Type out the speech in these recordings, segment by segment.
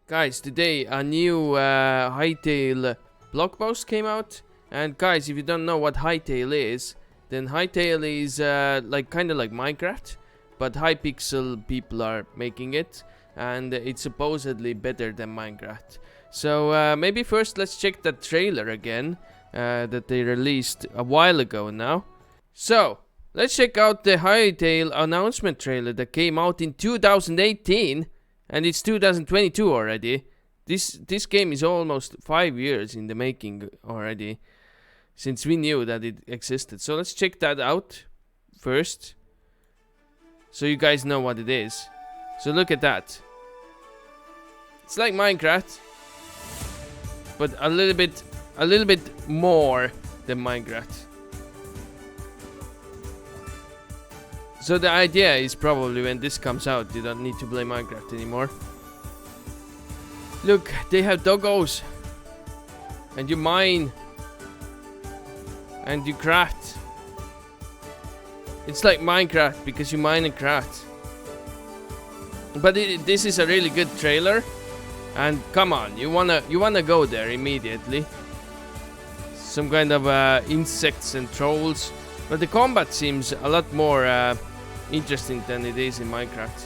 Guys, today a new Hytale blog post came out. And guys, if you don't know what Hytale is, then Hytale is like kind of like Minecraft, but Hypixel people are making it, and it's supposedly better than Minecraft. So maybe first let's check that trailer again that they released a while ago now. So let's check out the Hytale announcement trailer that came out in 2018. And it's 2022 already. This game is almost 5 years in the making already, since we knew that it existed. So let's check that out first, so you guys know what it is. So look at that. It's like Minecraft, but a little bit more than Minecraft. So the idea is probably when this comes out, you don't need to play Minecraft anymore. Look, they have doggos. And you mine. And you craft. It's like Minecraft because you mine and craft. But this is a really good trailer. And come on, you wanna go there immediately. Some kind of insects and trolls. But the combat seems a lot more interesting than it is in Minecraft.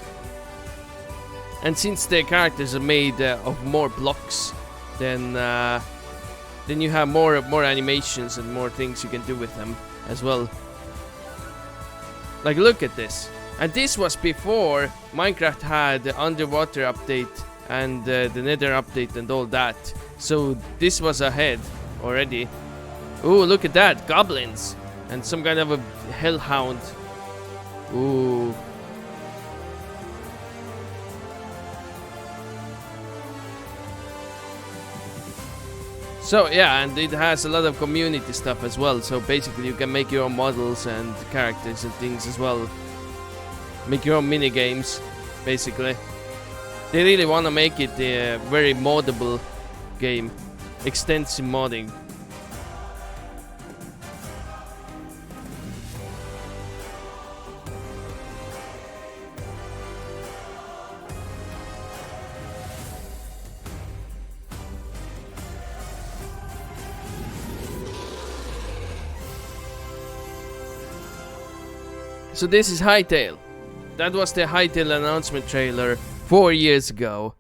And since the characters are made of more blocks, then you have more animations and more things you can do with them as well. Like, look at this. And this was before Minecraft had the underwater update and the nether update and all that. So this was ahead already. Ooh, look at that, goblins and some kind of a hellhound. Ooh. So yeah, and it has a lot of community stuff as well. So basically you can make your own models and characters and things as well. Make your own mini games, basically. They really want to make it a very moddable game. Extensive modding. So this is Hytale. That was the Hytale announcement trailer 4 years ago.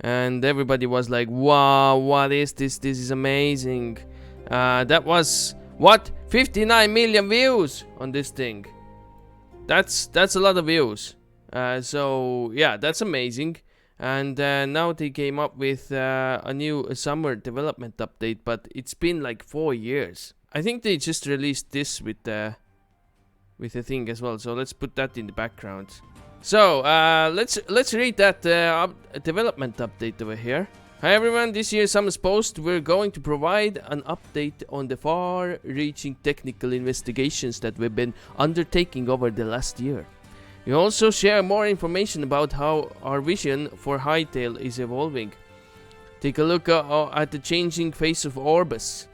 And everybody was like, wow, what is this? This is amazing. That was, what? 59 million views on this thing. That's a lot of views. So yeah, that's amazing. And now they came up with a new summer development update, but it's been like 4 years. I think they just released this with the thing as well, so let's put that in the background. So let's read that development update over here. Hi everyone, this year's summer's post we're going to provide an update on the far-reaching technical investigations that we've been undertaking over the last year. We also share more information about how our vision for Hytale is evolving. Take a look at the changing face of Orbis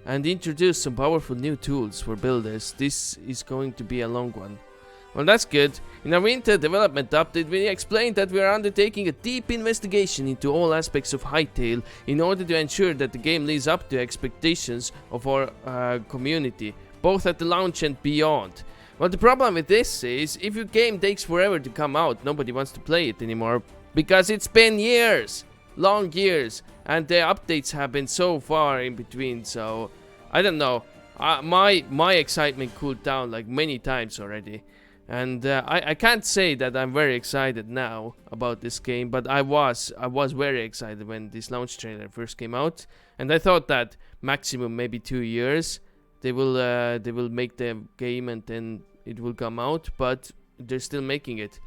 and introduce some powerful new tools for builders. This is going to be a long one. Well, that's good. In our winter development update, we explained that we are undertaking a deep investigation into all aspects of Hytale in order to ensure that the game lives up to expectations of our community, both at the launch and beyond. Well, the problem with this is, if your game takes forever to come out, nobody wants to play it anymore, because it's been years. Long years, and the updates have been so far in between, so I don't know. My excitement cooled down like many times already, and I can't say that I'm very excited now about this game, but I was very excited when this launch trailer first came out, and I thought that maximum maybe 2 years they will make the game and then it will come out, but they're still making it.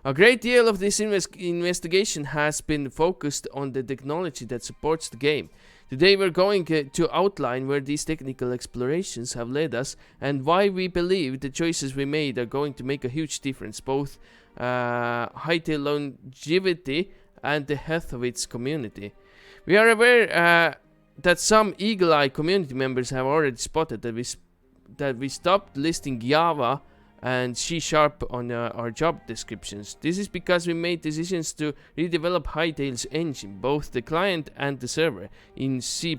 A great deal of this investigation has been focused on the technology that supports the game. Today we're going to outline where these technical explorations have led us and why we believe the choices we made are going to make a huge difference, both Hytale longevity and the health of its community. We are aware that some eagle-eye community members have already spotted that we stopped listing Java and C# on our job descriptions. This is because we made decisions to redevelop Hytale's engine, both the client and the server, in C++.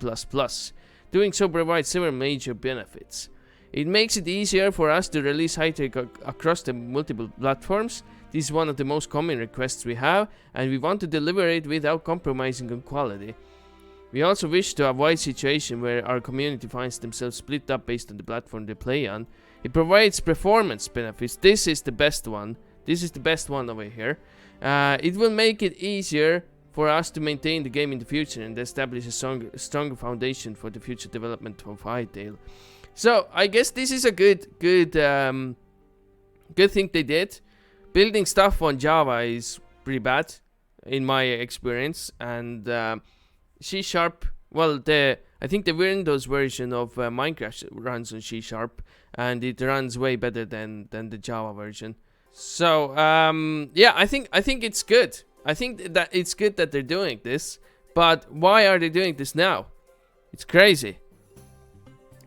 Doing so provides several major benefits. It makes it easier for us to release Hytale across the multiple platforms. This is one of the most common requests we have, and we want to deliver it without compromising on quality. We also wish to avoid situation where our community finds themselves split up based on the platform they play on. It provides performance benefits. This is the best one. This is the best one over here. It will make it easier for us to maintain the game in the future and establish a stronger foundation for the future development of Hytale. So I guess this is a good thing they did. Building stuff on Java is pretty bad in my experience, and C#. Well, I think the Windows version of Minecraft runs on C#, and it runs way better than the Java version. So yeah, I think it's good. I think that it's good that they're doing this, but why are they doing this now? It's crazy.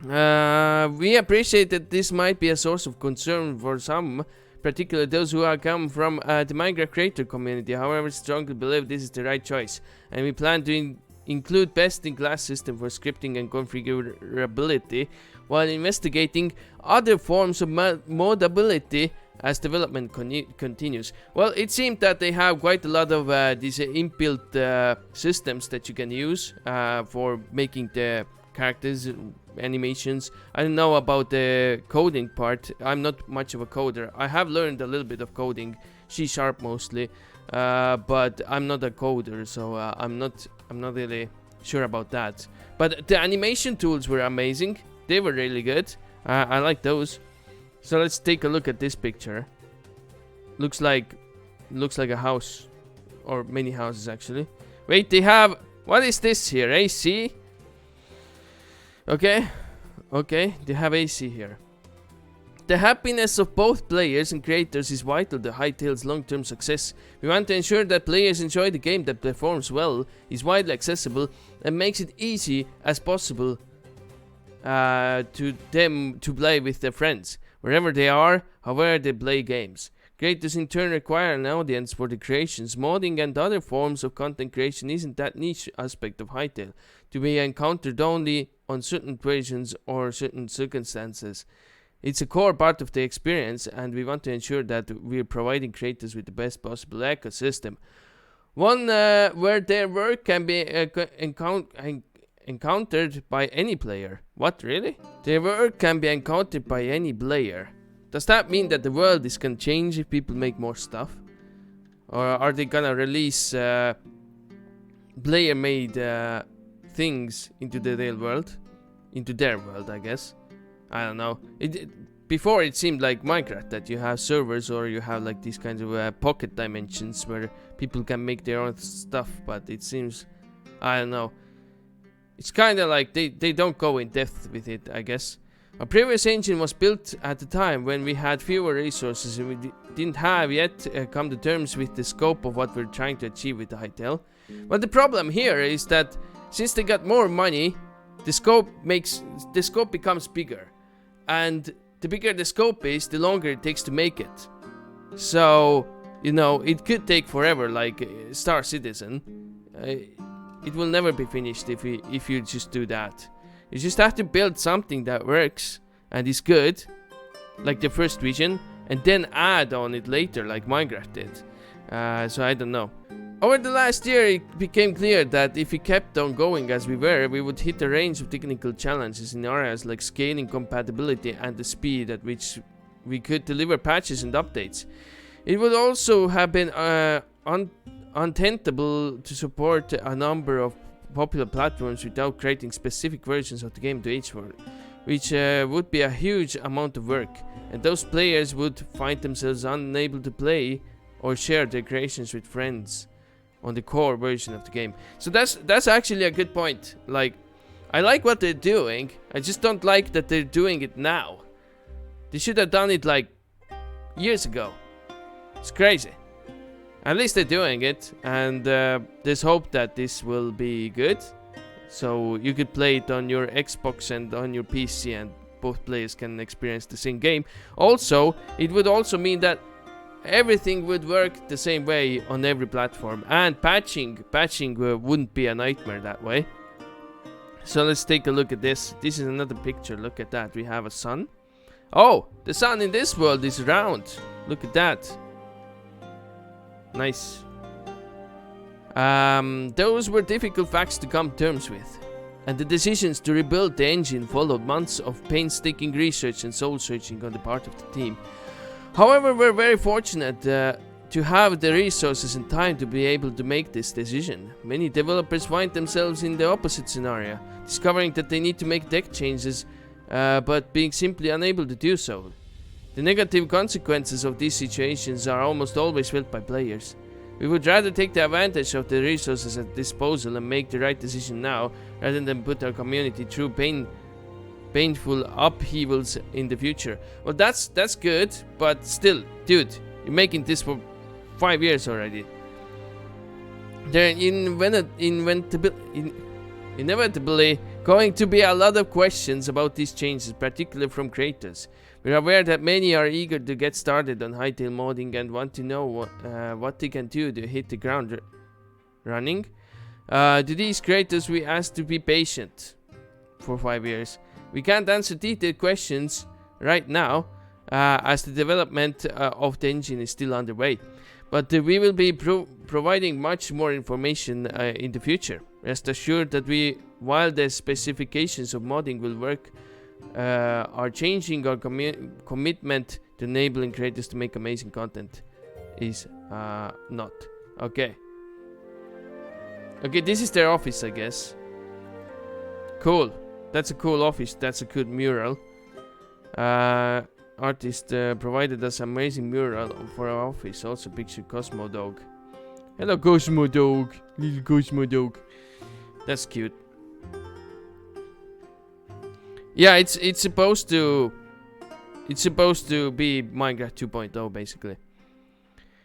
We appreciate that this might be a source of concern for some, particularly those who have come from the Minecraft creator community. However, strongly believe this is the right choice, and we plan to include best-in-class system for scripting and configurability while investigating other forms of modability as development continues. Well, it seems that they have quite a lot of these inbuilt systems that you can use for making the characters, animations. I don't know about the coding part. I'm not much of a coder. I have learned a little bit of coding, C# mostly, but I'm not a coder, so I'm not really sure about that. But the animation tools were amazing. They were really good. I like those. So let's take a look at this picture. Looks like a house, or many houses actually. Wait, they have, what is this here? AC? Okay, they have AC here. The happiness of both players and creators is vital to Hytale's long-term success. We want to ensure that players enjoy the game that performs well, is widely accessible, and makes it easy as possible to them to play with their friends, wherever they are, however they play games. Creators in turn require an audience for the creations. Modding and other forms of content creation isn't that niche aspect of Hytale to be encountered only on certain versions or certain circumstances. It's a core part of the experience, and we want to ensure that we're providing creators with the best possible ecosystem. One where their work can be encountered by any player. What, really? Their work can be encountered by any player. Does that mean that the world is gonna change if people make more stuff? Or are they gonna release player-made things into the real world? Into their world, I guess. I don't know. Before it seemed like Minecraft, that you have servers or you have like these kinds of pocket dimensions where people can make their own stuff, but it seems, I don't know. It's kind of like they don't go in depth with it, I guess. Our previous engine was built at the time when we had fewer resources and we didn't have yet come to terms with the scope of what we're trying to achieve with the Hytale. But the problem here is that since they got more money, the scope becomes bigger. And the bigger the scope is, the longer it takes to make it. So, you know, it could take forever, like Star Citizen. It will never be finished if you just do that. You just have to build something that works and is good, like the first vision, and then add on it later, like Minecraft did. So I don't know. Over the last year, it became clear that if we kept on going as we were, we would hit a range of technical challenges in areas like scaling, compatibility, and the speed at which we could deliver patches and updates. It would also have been untenable to support a number of popular platforms without creating specific versions of the game to each one, which would be a huge amount of work, and those players would find themselves unable to play or share their creations with friends on the core version of the game. So that's actually a good point. Like, I like what they're doing, I just don't like that they're doing it now. They should have done it like years ago. It's crazy. At least they're doing it, and there's hope that this will be good. So you could play it on your Xbox and on your PC and both players can experience the same game. Also, it would also mean that everything would work the same way on every platform, and patching wouldn't be a nightmare that way. So let's take a look at this. This is another picture. Look at that. We have a sun. Oh, the sun in this world is round. Look at that. Nice. Those were difficult facts to come to terms with, and the decisions to rebuild the engine followed months of painstaking research and soul searching on the part of the team. However, we're very fortunate to have the resources and time to be able to make this decision. Many developers find themselves in the opposite scenario, discovering that they need to make deck changes, but being simply unable to do so. The negative consequences of these situations are almost always felt by players. We would rather take the advantage of the resources at disposal and make the right decision now, rather than put our community through painful upheavals in the future. Well, that's good, but still, dude, you're making this for 5 years already. There are inevitably going to be a lot of questions about these changes, particularly from creators. We're aware that many are eager to get started on Hytale modding and want to know what they can do to hit the ground running. To these creators, we ask to be patient for 5 years. We can't answer detailed questions right now, as the development of the engine is still underway. But we will be providing much more information in the future. Rest assured that while the specifications of modding will work, are changing, our commitment to enabling creators to make amazing content is not. Okay. Okay, this is their office, I guess. Cool. That's a cool office. That's a good mural. Artist provided us amazing mural for our office. Also picture Cosmo Dog. Hello, Cosmo Dog. Little Cosmo Dog. That's cute. Yeah, it's supposed to be Minecraft 2.0 basically.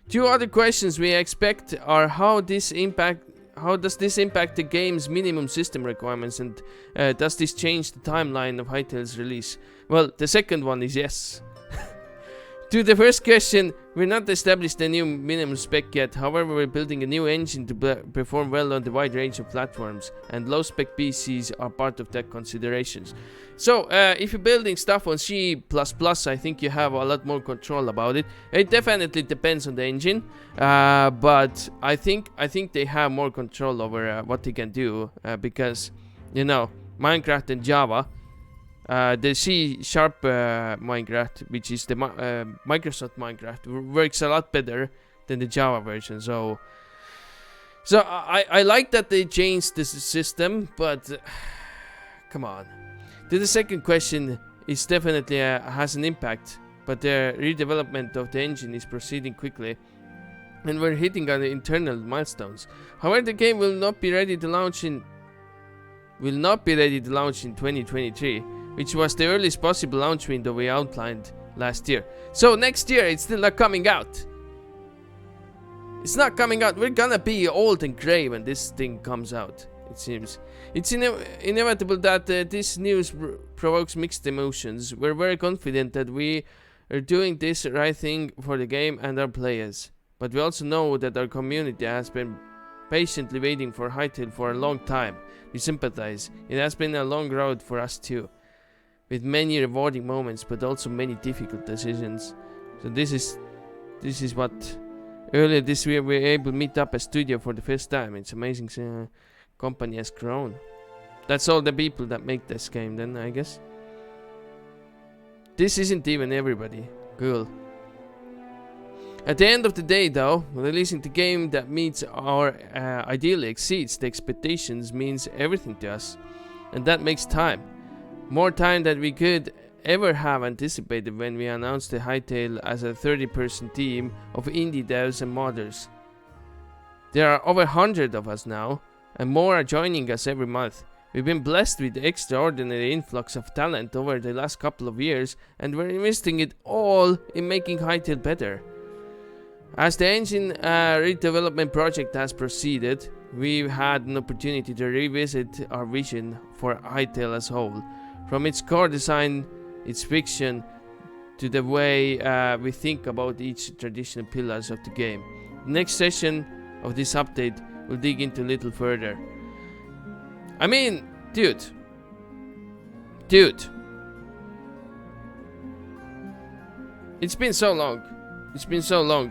Two other questions we expect are how does this impact the game's minimum system requirements, and does this change the timeline of Hytale's release? Well, the second one is yes. To the first question, we're not established a new minimum spec yet. However, we're building a new engine to perform well on the wide range of platforms, and low spec PCs are part of that considerations. So, if you're building stuff on C++, I think you have a lot more control about it. It definitely depends on the engine, but I think they have more control over what they can do, because, you know, Minecraft and Java. The C# Minecraft, which is the Microsoft Minecraft, works a lot better than the Java version. So I like that they changed this system, but come on. To the second question, it definitely has an impact, but the redevelopment of the engine is proceeding quickly, and we're hitting on the internal milestones. However, the game will not be ready to launch in 2023. Which was the earliest possible launch window we outlined last year. So next year it's still not coming out. It's not coming out. We're gonna be old and grey when this thing comes out, it seems. It's inevitable that this news provokes mixed emotions. We're very confident that we are doing this right thing for the game and our players. But we also know that our community has been patiently waiting for Hytale for a long time. We sympathize. It has been a long road for us too, with many rewarding moments, but also many difficult decisions. So this is what earlier this year we were able to meet up a studio for the first time. It's amazing. Company has grown. That's all the people that make this game, then I guess. This isn't even everybody. Cool. At the end of the day, though, releasing the game that meets our ideally exceeds the expectations means everything to us, and that makes time. More time than we could ever have anticipated when we announced the Hytale as a 30-person team of indie devs and modders. There are over 100 of us now, and more are joining us every month. We've been blessed with the extraordinary influx of talent over the last couple of years, and we're investing it all in making Hytale better. As the engine redevelopment project has proceeded, we've had an opportunity to revisit our vision for Hytale as a whole. From its core design its fiction to the way we think about each traditional pillars of the game. The next session of this update will dig into a little further. I mean, dude. It's been so long.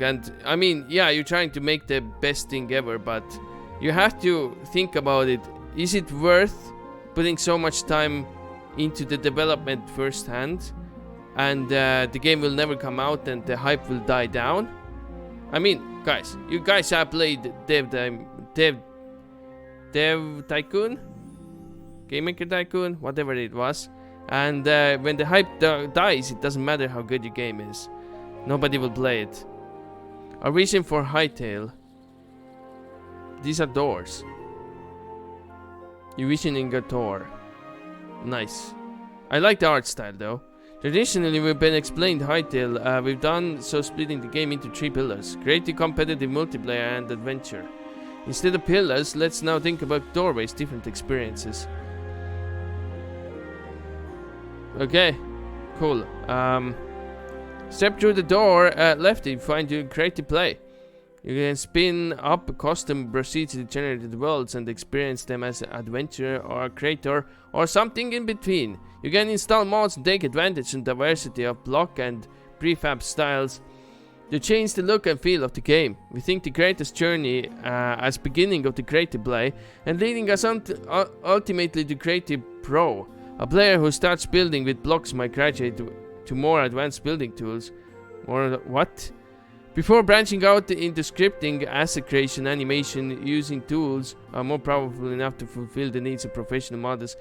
And I mean, yeah, you're trying to make the best thing ever, but you have to think about it. Is it worth putting so much time into the development firsthand, and the game will never come out and the hype will die down? I mean, guys, you guys have played Dev Tycoon? Game Maker Tycoon? Whatever it was. And when the hype dies, it doesn't matter how good your game is. Nobody will play it. A reason for Hytale. These are doors. You're visioning a door. Nice. I like the art style though. Traditionally, we've been explained Hytale. We've done so splitting the game into 3 pillars: creative, competitive, multiplayer, and adventure. Instead of pillars, let's now think about doorways, different experiences. Okay, cool. Step through the door left, you find your creative play. You can spin up custom procedurally generated worlds and experience them as an adventurer or a creator or something in between. You can install mods and take advantage of the diversity of block and prefab styles to change the look and feel of the game. We think the creator's journey as beginning of the creative play and leading us on to, ultimately to creative pro. A player who starts building with blocks might graduate to more advanced building tools. More what? Before branching out into scripting, asset creation, animation, using tools are more powerful enough to fulfill the needs of professional modders,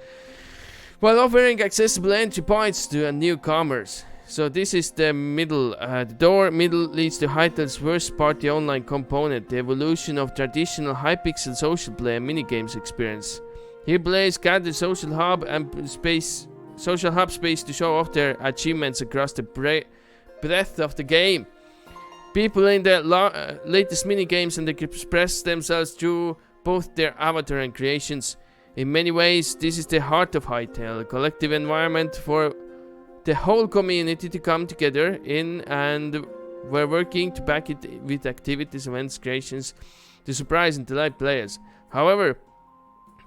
while offering accessible entry points to newcomers. So this is the middle. The door middle leads to Hytale's first-party online component, the evolution of traditional Hypixel social play and minigames experience. Here players gather social hub space to show off their achievements across the breadth of the game. People in the latest minigames and they express themselves through both their avatar and creations. In many ways, this is the heart of Hytale, a collective environment for the whole community to come together in, and we're working to back it with activities, events, creations to surprise and delight players. However,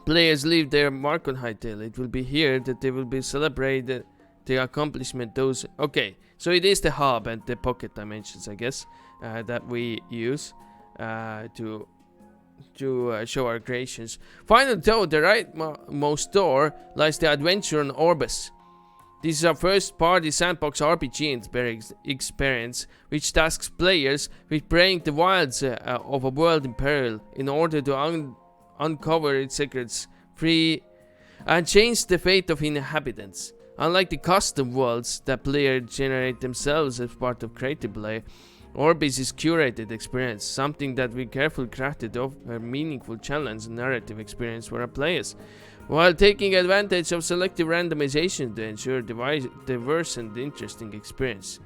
players leave their mark on Hytale. It will be here that they will be celebrated the accomplishment. Those okay, so it is the hub and the pocket dimensions, I guess, that we use to show our creations. Finally, though, the rightmost door lies the adventure on Orbis. This is our first-party sandbox RPG experience, which tasks players with braving the wilds of a world in peril in order to uncover its secrets, free, and change the fate of inhabitants. Unlike the custom worlds that players generate themselves as part of creative play, Orbis is curated experience, something that we carefully crafted of a meaningful challenge and narrative experience for our players, while taking advantage of selective randomization to ensure diverse and interesting experience.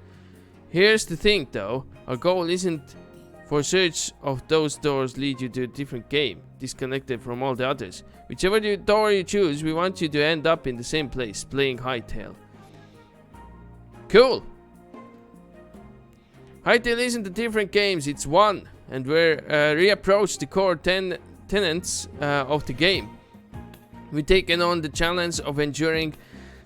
Here's the thing though, our goal isn't for search of those doors lead you to a different game, disconnected from all the others. Whichever door you choose, we want you to end up in the same place, playing Hytale. Cool! Hytale isn't a different games, it's one, and we're reapproach the core tenets of the game. We've taken on the challenge of ensuring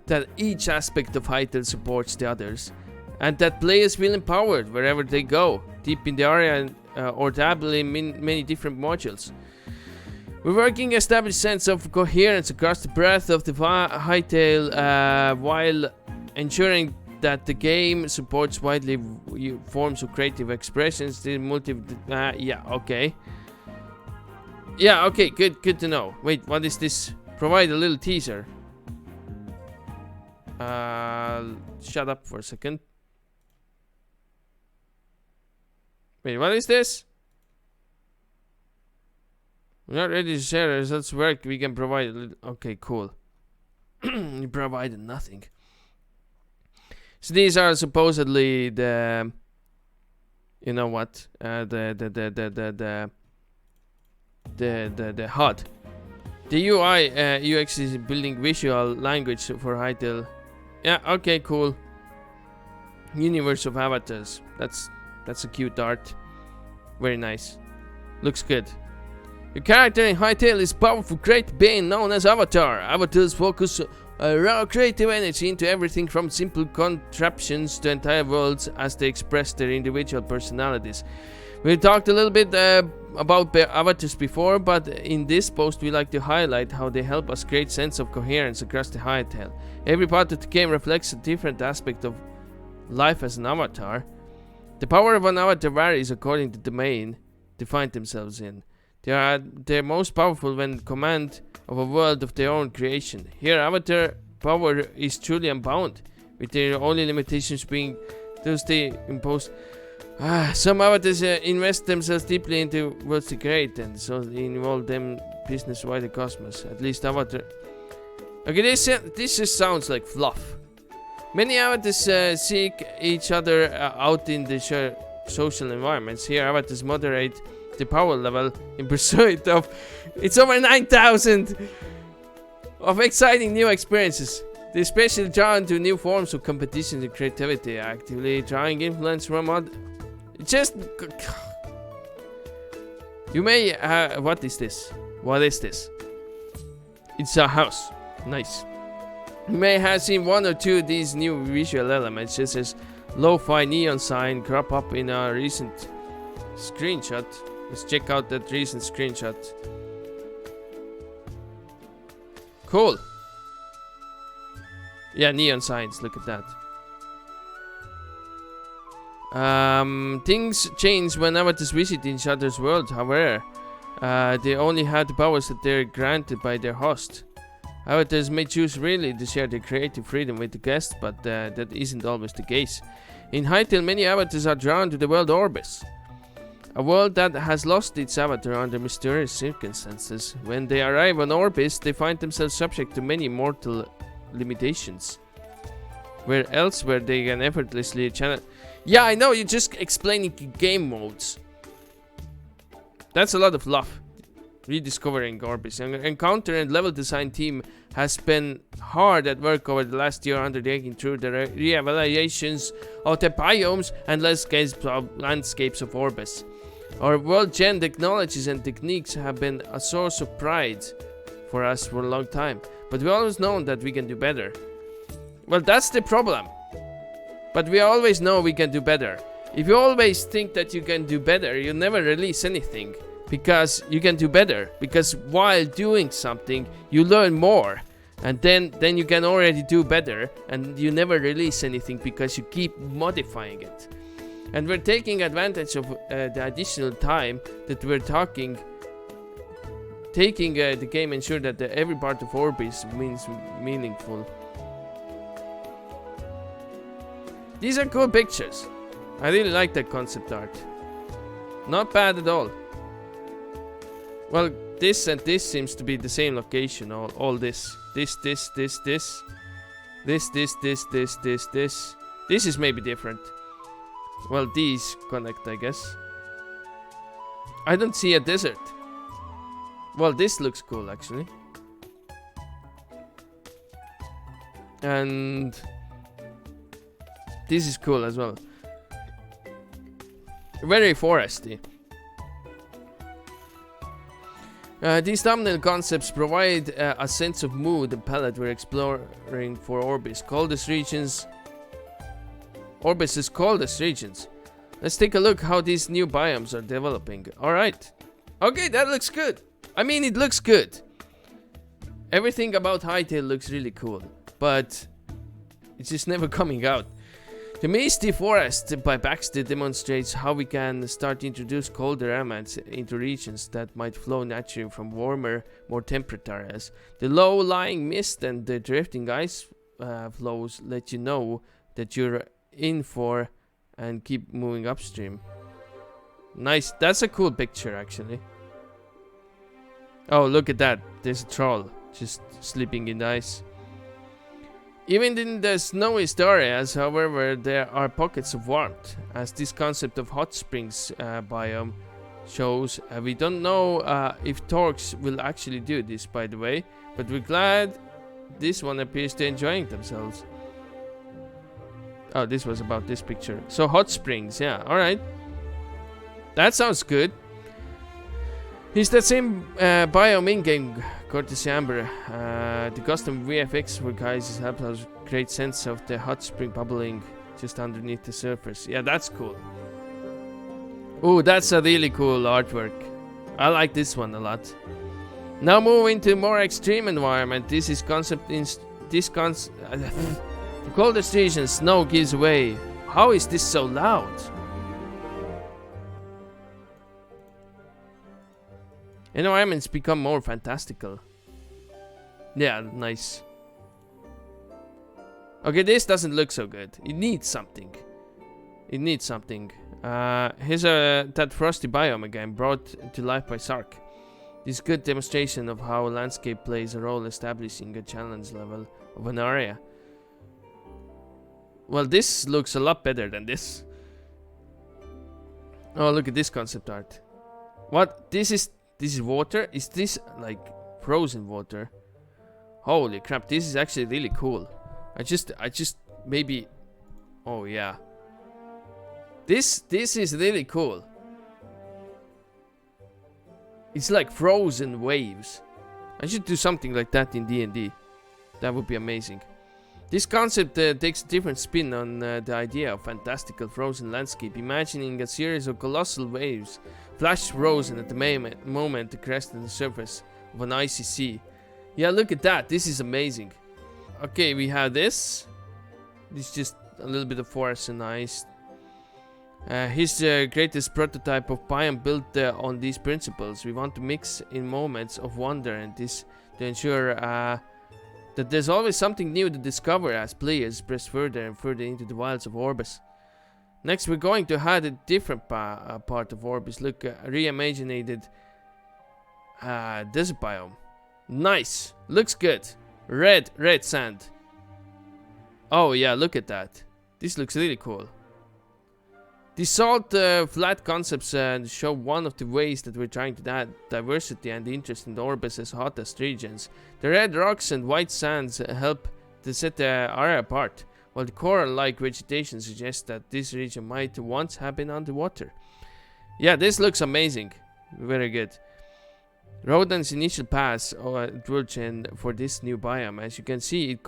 that each aspect of Hytale supports the others, and that players feel empowered wherever they go, deep in the area or dabble in many different modules. We're working to establish a sense of coherence across the breadth of the Hytale while ensuring that the game supports widely forms of creative expressions. The yeah, okay. Yeah, okay, good to know. Wait, what is this? Provide a little teaser. Shut up for a second. Wait, what is this? We're not ready to share the results work. We can provide a little. Okay, cool. You provided nothing. So these are supposedly the, you know what, the HUD. The UI UX is building visual language for Hytale Yeah, okay, cool. Universe of avatars. That's a cute art. Very nice. Looks good. Your character in Hytale is powerful, great being known as Avatar. Avatars focus raw creative energy into everything from simple contraptions to entire worlds as they express their individual personalities. We talked a little bit about the avatars before, but in this post we like to highlight how they help us create sense of coherence across the Hytale. Every part of the game reflects a different aspect of life as an avatar. The power of an avatar varies according to the domain they find themselves in. They're most powerful when in command of a world of their own creation. Here, avatar power is truly unbound, with their only limitations being those they impose. Some avatars invest themselves deeply into worlds they create, and so they involve them business-wide the cosmos. At least avatar. Okay, this just sounds like fluff. Many avatars seek each other out in the social environments. Here, avatars moderate the power level in pursuit of it's over 9,000 of exciting new experiences. They especially drawn to new forms of competition and creativity, actively drawing influence from other. Just you may what is this? What is this? It's a house. Nice. You may have seen one or two of these new visual elements, just as lo-fi neon sign crop up in a recent screenshot. Let's check out that recent screenshot. Cool. Yeah, neon signs, look at that. Things change when avatars visit each other's world, however. They only have the powers that they're granted by their host. Avatars may choose really to share their creative freedom with the guests, but that isn't always the case. In Hytale, many avatars are drawn to the world Orbis, a world that has lost its avatar under mysterious circumstances. When they arrive on Orbis, they find themselves subject to many mortal limitations, where elsewhere they can effortlessly channel. Yeah, I know, you're just explaining game modes. That's a lot of fluff. Rediscovering Orbis. Encounter and level design team has been hard at work over the last year, undertaking through the re-evaluations of the biomes and landscapes of Orbis. Our world-gen technologies and techniques have been a source of pride for us for a long time, but we always known that we can do better. Well, that's the problem. But we always know we can do better. If you always think that you can do better, you never release anything. Because you can do better. Because while doing something, you learn more. And then you can already do better. And you never release anything because you keep modifying it. And we're taking advantage of the additional time that we're taking the game, ensure that every part of Orbis means meaningful. These are cool pictures. I really like that concept art. Not bad at all. Well, this and this seems to be the same location. All this. This. This is maybe different. Well, these connect, I guess. I don't see a desert. Well, this looks cool, actually. And this is cool as well. Very foresty. These thumbnail concepts provide a sense of mood and palette we're exploring for Orbis' coldest regions. Orbis' coldest regions. Let's take a look how these new biomes are developing. Alright. Okay, that looks good. I mean, it looks good. Everything about Hytale looks really cool, but it's just never coming out. The misty forest by Baxter demonstrates how we can start to introduce colder elements into regions that might flow naturally from warmer, more temperate areas. The low-lying mist and the drifting ice flows let you know that you're in for and keep moving upstream. Nice, that's a cool picture actually. Oh, look at that, there's a troll just sleeping in the ice. Even in the snowiest areas, however, there are pockets of warmth, as this concept of hot springs biome shows. We don't know if Torx will actually do this, by the way, but we're glad this one appears to enjoying themselves. Oh, this was about this picture. So hot springs, yeah, alright. That sounds good. Is that same biome in-game, courtesy Amber. The custom VFX for guys helps us create sense of the hot spring bubbling just underneath the surface. Yeah, that's cool. Oh, that's a really cool artwork. I like this one a lot. Now moving to more extreme environment. This is concept in this the coldest region, snow gives way. How is this so loud? Environments become more fantastical. Yeah, nice. Okay, this doesn't look so good. It needs something. It needs something. Here's that frosty biome again, brought to life by Sark. This good demonstration of how landscape plays a role establishing a challenge level of an area. Well, this looks a lot better than this. Oh, look at this concept art. What? This is water? Is this like frozen water? Holy crap, this is actually really cool. I just maybe, oh yeah. This is really cool. It's like frozen waves. I should do something like that in D&D. That would be amazing. This concept takes a different spin on the idea of fantastical frozen landscape, imagining a series of colossal waves flash frozen at the moment to crest on the surface of an icy sea. Yeah, look at that. This is amazing. Okay, we have this. This is just a little bit of forest and ice. His greatest prototype of biome built on these principles. We want to mix in moments of wonder and this to ensure that there's always something new to discover as players press further and further into the wilds of Orbis. Next, we're going to add a different part of Orbis. Look, reimagined desert biome. Nice, looks good. Red sand. Oh yeah, look at that. This looks really cool. The salt flat concepts show one of the ways that we're trying to add diversity and interest in the Orbis' hottest regions. The red rocks and white sands help to set the area apart, while the coral-like vegetation suggests that this region might once have been underwater. Yeah, this looks amazing. Very good. Rodan's initial pass or virgin for this new biome. As you can see, it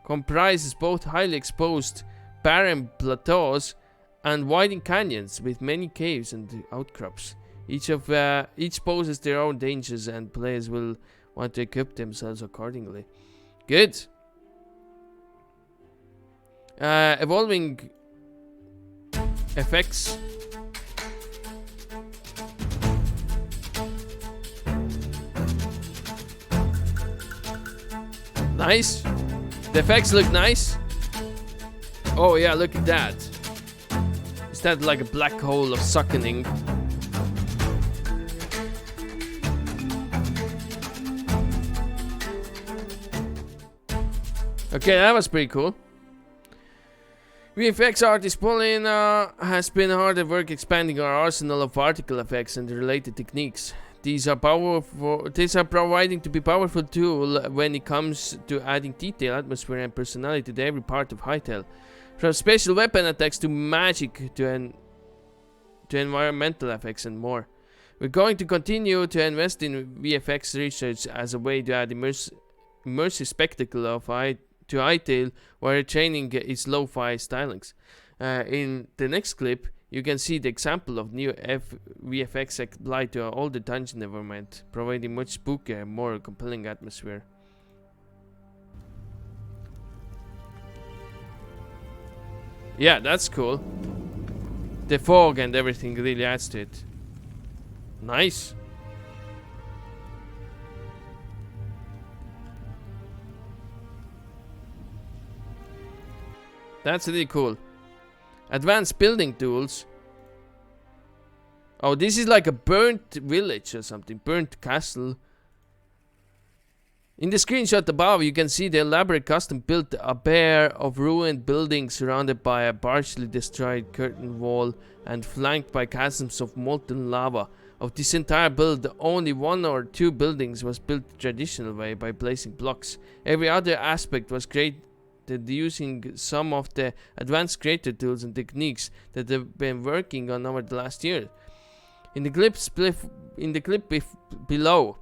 comprises both highly exposed barren plateaus and widening canyons with many caves and outcrops. Each poses their own dangers, and players will want to equip themselves accordingly. Good. Evolving effects. Nice. The effects look nice. Oh yeah, look at that. Is that like a black hole of suckening? Okay, that was pretty cool. VFX artist Pauline has been hard at work expanding our arsenal of particle effects and the related techniques. These are providing to be powerful tool when it comes to adding detail, atmosphere and personality to every part of Hytale. From special weapon attacks to magic to environmental effects and more. We're going to continue to invest in VFX research as a way to add immersive spectacle to Hytale while training its lo-fi stylings. In the next clip, you can see the example of new VFX applied to all the dungeon environment, providing much spookier and more compelling atmosphere. Yeah, that's cool. The fog and everything really adds to it. Nice. That's really cool. Advanced building tools. Oh, this is like a burnt village or something. Burnt castle. In the screenshot above, you can see the elaborate custom-built affair of ruined buildings surrounded by a partially destroyed curtain wall and flanked by chasms of molten lava. Of this entire build, only one or two buildings was built the traditional way by placing blocks. Every other aspect was started using some of the advanced creator tools and techniques that they've been working on over the last year. In the clip below,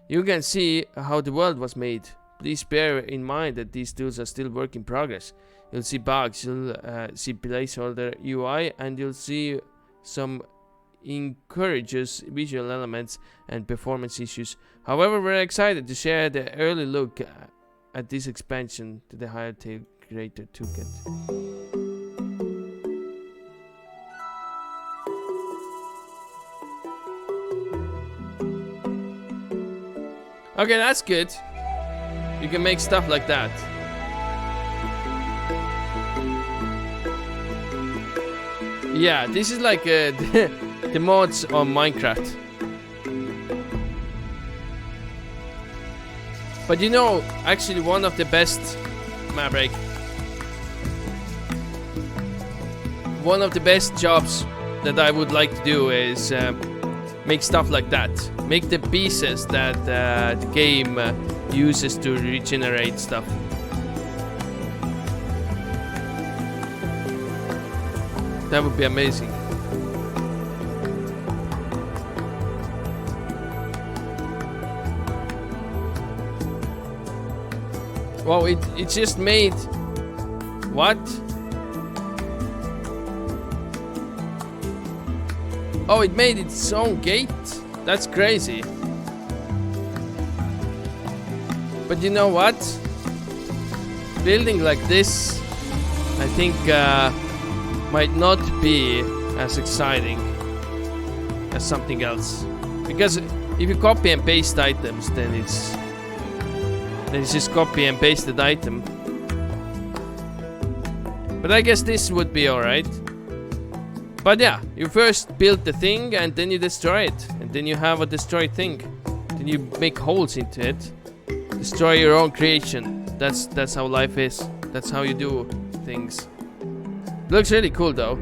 you can see how the world was made. Please bear in mind that these tools are still work in progress. You'll see bugs, you'll see placeholder UI, and you'll see some encourages visual elements and performance issues. However, we're excited to share the early look at this expansion to the Hytale Creator Toolkit. Okay, that's good. You can make stuff like that. Yeah, this is like the mods on Minecraft. But you know, actually one of the best Maverick, one of the best jobs that I would like to do is make stuff like that. Make the pieces that the game uses to regenerate stuff. That would be amazing. Wow, it just made... What? Oh, it made its own gate? That's crazy. But you know what? Building like this, I think might not be as exciting as something else. Because if you copy and paste items, then it's just copy and pasted item. But I guess this would be alright. But yeah, you first build the thing and then you destroy it. And then you have a destroyed thing. Then you make holes into it. Destroy your own creation. That's how life is. That's how you do things. Looks really cool though.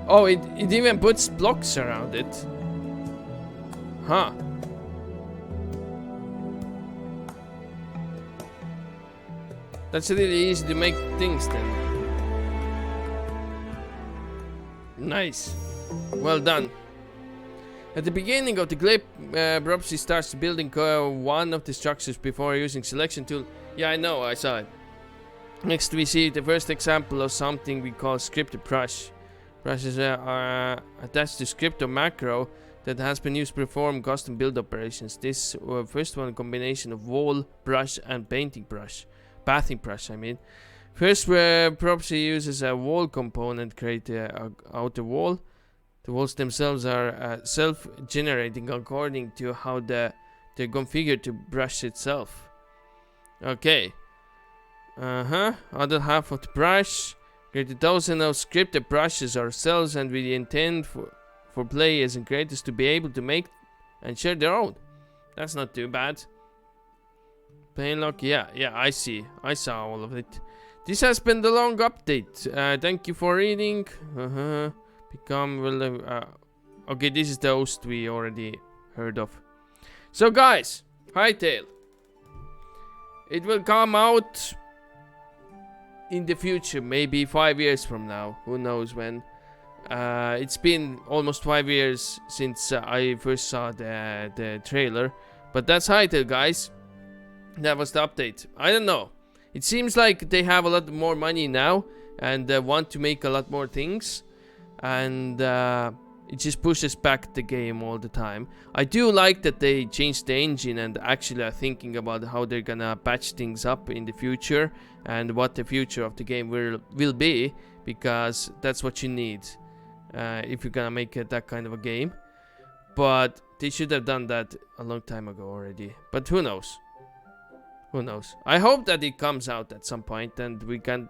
Oh, it even puts blocks around it. Huh. That's really easy to make things then. Nice. Well done. At the beginning of the clip, Bropsy starts building one of the structures before using selection tool. Yeah, I know, I saw it. Next we see the first example of something we call scripted brush. Brushes are attached to script or macro that has been used to perform custom build operations. This first one, a combination of wall brush and bathing brush, I mean. First, Propsy uses a wall component, create an outer wall. The walls themselves are self-generating according to how they're configured to brush itself. Okay. Other half of the brush. Create 1,000 of scripted brushes ourselves, and we intend for players and creators to be able to make and share their own. That's not too bad. Plain lock, yeah, I see. I saw all of it. This has been the long update. Thank you for reading. Okay, this is the host we already heard of. So guys, Hytale. It will come out in the future, maybe 5 years from now. Who knows when? It's been almost 5 years since I first saw the trailer. But that's Hytale, guys. That was the update. I don't know. It seems like they have a lot more money now and want to make a lot more things. And it just pushes back the game all the time. I do like that they changed the engine and actually are thinking about how they're gonna patch things up in the future and what the future of the game will be, because that's what you need if you're gonna make that kind of a game. But they should have done that a long time ago already. But who knows? Who knows? I hope that it comes out at some point and we can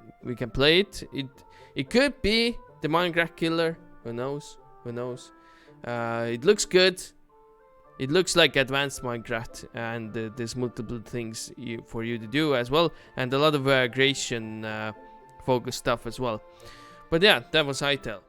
play it. It could be the Minecraft killer. Who knows? Who knows? It looks good. It looks like advanced Minecraft, and there's multiple things for you to do as well, and a lot of creation focused stuff as well. But yeah, that was Hytale.